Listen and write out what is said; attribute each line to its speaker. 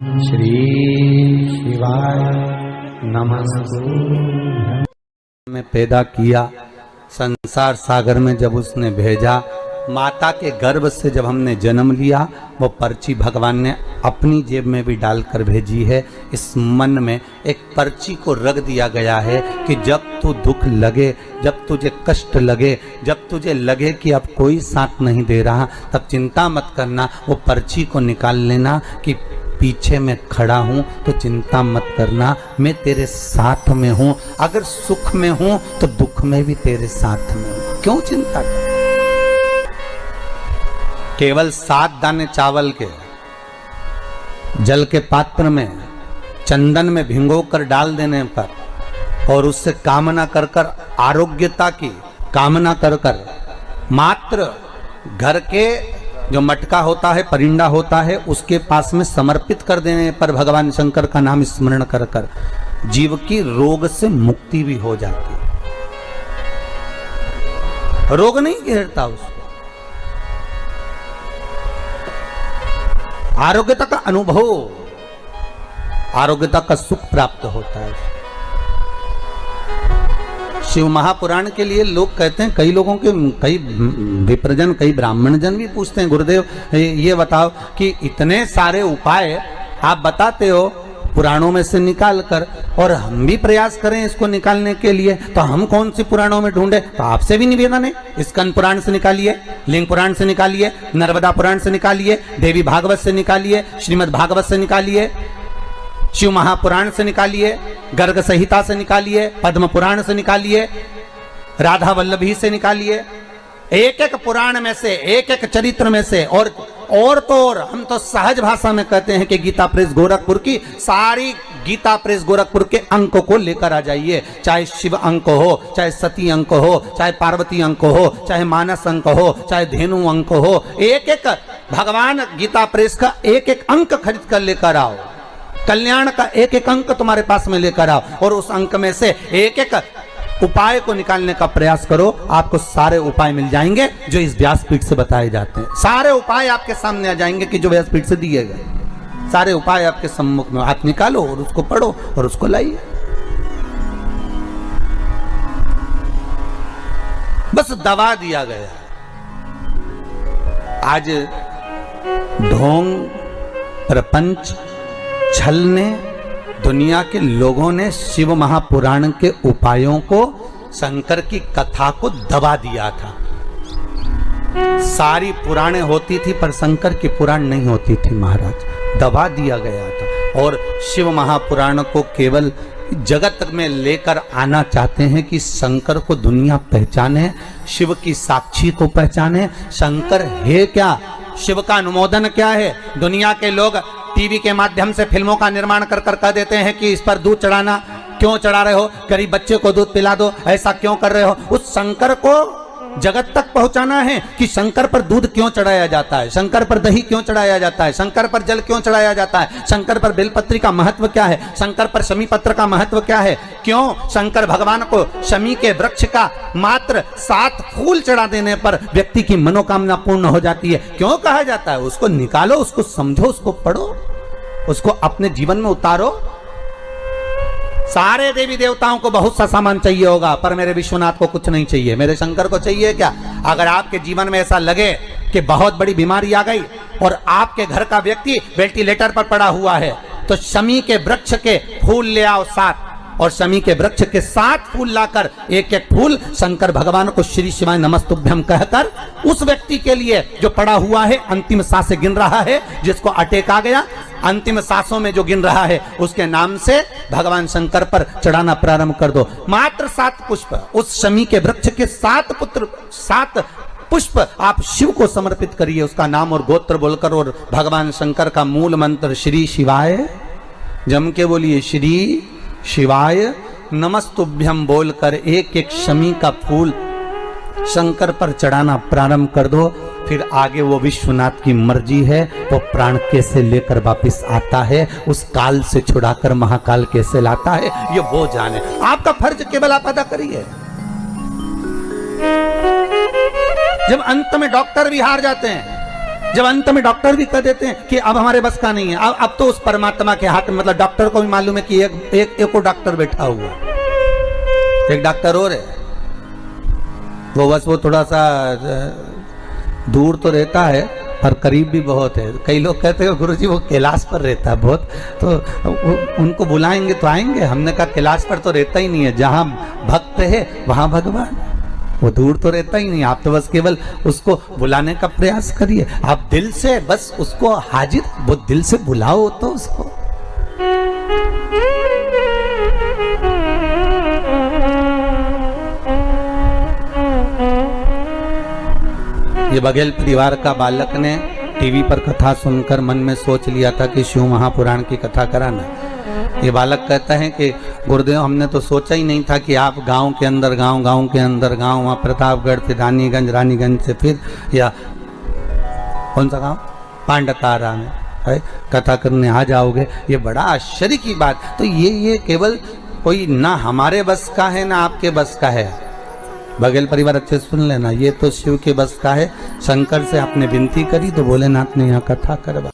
Speaker 1: श्री शिवाय नमस्तुभ्यं। में पैदा किया, संसार सागर में जब उसने भेजा, माता के गर्भ से जब हमने जन्म लिया, वो पर्ची भगवान ने अपनी जेब में भी डालकर भेजी है। इस मन में एक पर्ची को रख दिया गया है कि जब तू दुख लगे, जब तुझे कष्ट लगे, जब तुझे लगे कि अब कोई साथ नहीं दे रहा, तब चिंता मत करना, वो पर्ची को निकाल लेना कि पीछे मैं खड़ा हूं तो चिंता मत करना, मैं तेरे साथ में हूं। अगर सुख में हूं तो दुख में भी तेरे साथ में हूं, क्यों चिंता कर। केवल 7 दाने चावल के जल के पात्र में चंदन में भिगोकर डाल देने पर और उससे कामना कर कर, आरोग्यता की कामना कर कर, मात्र घर के जो मटका होता है, परिंदा होता है, उसके पास में समर्पित कर देने पर भगवान शंकर का नाम स्मरण कर कर जीव की रोग से मुक्ति भी हो जाती है। रोग नहीं घेरता उसको, आरोग्यता का अनुभव, आरोग्यता का सुख प्राप्त होता है। शिव महापुराण के लिए लोग कहते हैं, कई लोगों के, कई विप्रजन, कई ब्राह्मण जन भी पूछते हैं, गुरुदेव ये बताओ कि इतने सारे उपाय आप बताते हो पुराणों में से निकाल कर, और हम भी प्रयास करें इसको निकालने के लिए, तो हम कौन सी पुराणों में ढूंढे। तो आपसे भी निवेदन है, स्कंद पुराण से निकालिए, लिंग पुराण से निकालिए, नर्मदा पुराण से निकालिए, देवी भागवत से निकालिए, श्रीमद् भागवत से निकालिए, शिव महापुराण से निकालिए, गर्ग संहिता से निकालिए, पद्म पुराण से निकालिए, राधा वल्लभी से निकालिए, एक एक पुराण में से, एक एक चरित्र में से। और तो और हम तो सहज भाषा में कहते हैं कि गीता प्रेस गोरखपुर की सारी गीता प्रेस गोरखपुर के अंक को लेकर आ जाइए, चाहे शिव अंक हो, चाहे सती अंक हो, चाहे पार्वती अंक हो, चाहे मानस अंक हो, चाहे धेनु अंक हो, एक एक भगवान गीता प्रेस का एक एक अंक खरीद कर लेकर आओ, कल्याण का एक एक अंक तुम्हारे पास में लेकर आओ, और उस अंक में से एक एक उपाय को निकालने का प्रयास करो। आपको सारे उपाय मिल जाएंगे जो इस व्यासपीठ से बताए जाते हैं। सारे उपाय आपके सामने आ जाएंगे कि जो व्यासपीठ से दिए गए, सारे उपाय आपके सम्मुख में, आप निकालो और उसको पढ़ो और उसको लाइए। बस दबा दिया गया। आज ढोंग, प्रपंच, छल ने, दुनिया के लोगों ने शिव महापुराण के उपायों को, शंकर की कथा को दबा दिया था। सारी पुराणें होती थी पर शंकर की पुराण नहीं होती थी महाराज, दबा दिया गया था। और शिव महापुराण को केवल जगत में लेकर आना चाहते हैं कि शंकर को दुनिया पहचाने, शिव की साक्षी को पहचाने। शंकर है क्या, शिव का अनुमोदन क्या है। दुनिया के लोग टीवी के माध्यम से फिल्मों का निर्माण कर कर कह देते हैं कि इस पर दूध चढ़ाना, क्यों चढ़ा रहे हो, गरीब बच्चे को दूध पिला दो, ऐसा क्यों कर रहे हो। उस शंकर को जगत तक पहुंचाना है कि शंकर पर दूध क्यों चढ़ाया जाता है, शंकर पर दही क्यों चढ़ाया जाता है, शंकर पर जल क्यों चढ़ाया जाता है, शंकर पर बेलपत्री का महत्व क्या है, शंकर पर शमी पत्र का महत्व क्या है, क्यों शंकर भगवान को शमी के वृक्ष का मात्र 7 फूल चढ़ा देने पर व्यक्ति की मनोकामना पूर्ण हो जाती है, क्यों कहा जाता है। उसको निकालो, उसको समझो, उसको पढ़ो, उसको अपने जीवन में उतारो। सारे देवी देवताओं को बहुत सा सामान चाहिए होगा, पर मेरे विश्वनाथ को कुछ नहीं चाहिए, मेरे शंकर को चाहिए क्या। अगर आपके जीवन में ऐसा लगे कि बहुत बड़ी बीमारी आ गई और आपके घर का व्यक्ति वेंटिलेटर पर पड़ा हुआ है, तो शमी के वृक्ष के फूल ले आओ 7, और शमी के वृक्ष के 7 फूल लाकर एक एक फूल शंकर भगवान को श्री शिवाय नमस्तुभ्यम कहकर उस व्यक्ति के लिए जो पड़ा हुआ है, अंतिम सांसें गिन रहा है, जिसको अटैक आ गया, अंतिम सांसों में जो गिन रहा है, उसके नाम से भगवान शंकर पर चढ़ाना प्रारंभ कर दो। मात्र 7 पुष्प, उस शमी के वृक्ष के 7 पुष्प आप शिव को समर्पित करिए, उसका नाम और गोत्र बोलकर, और भगवान शंकर का मूल मंत्र श्री शिवाय, जम के बोलिए श्री शिवाय नमस्तुभ्यम बोलकर एक एक शमी का फूल शंकर पर चढ़ाना प्रारंभ कर दो। फिर आगे वो विश्वनाथ की मर्जी है, वो प्राण कैसे लेकर वापिस आता है, उस काल से छुड़ाकर महाकाल कैसे लाता है, ये वो जाने। आपका फर्ज केवल आप अदा करिए। जब अंत में डॉक्टर भी हार जाते हैं, जब अंत में डॉक्टर भी कह देते हैं कि अब हमारे बस का नहीं है, अब तो उस परमात्मा के हाथ में, मतलब डॉक्टर को भी मालूम है कि एक डॉक्टर बैठा हुआ, एक डॉक्टर और है, वो बस वो थोड़ा सा दूर तो रहता है पर करीब भी बहुत है। कई लोग कहते हैं गुरुजी वो कैलाश पर रहता है बहुत, तो उनको बुलाएंगे तो आएंगे। हमने कहा कैलाश पर तो रहता ही नहीं है, जहाँ भक्त है वहां भगवान, वो दूर तो रहता ही नहीं। आप तो बस केवल उसको बुलाने का प्रयास करिए, आप दिल से बस उसको हाजिर, वो दिल से बुलाओ तो उसको। ये बघेल परिवार का बालक ने टीवी पर कथा सुनकर मन में सोच लिया था कि शिव महापुराण की कथा कराना। ये बालक कहता है कि गुरुदेव हमने तो सोचा ही नहीं था कि आप गांव के अंदर गांव के अंदर गांव, वहाँ प्रतापगढ़ से रानीगंज से फिर या कौन सा गांव पांडतारा में है कथा करने आ जाओगे। ये बड़ा आश्चर्य की बात। तो ये केवल कोई ना हमारे बस का है ना आपके बस का है। बघेल परिवार अच्छे सुन लेना, ये तो शिव के बस का है। शंकर से आपने विनती करी तो भोलेनाथ ने यहाँ कथा करवा।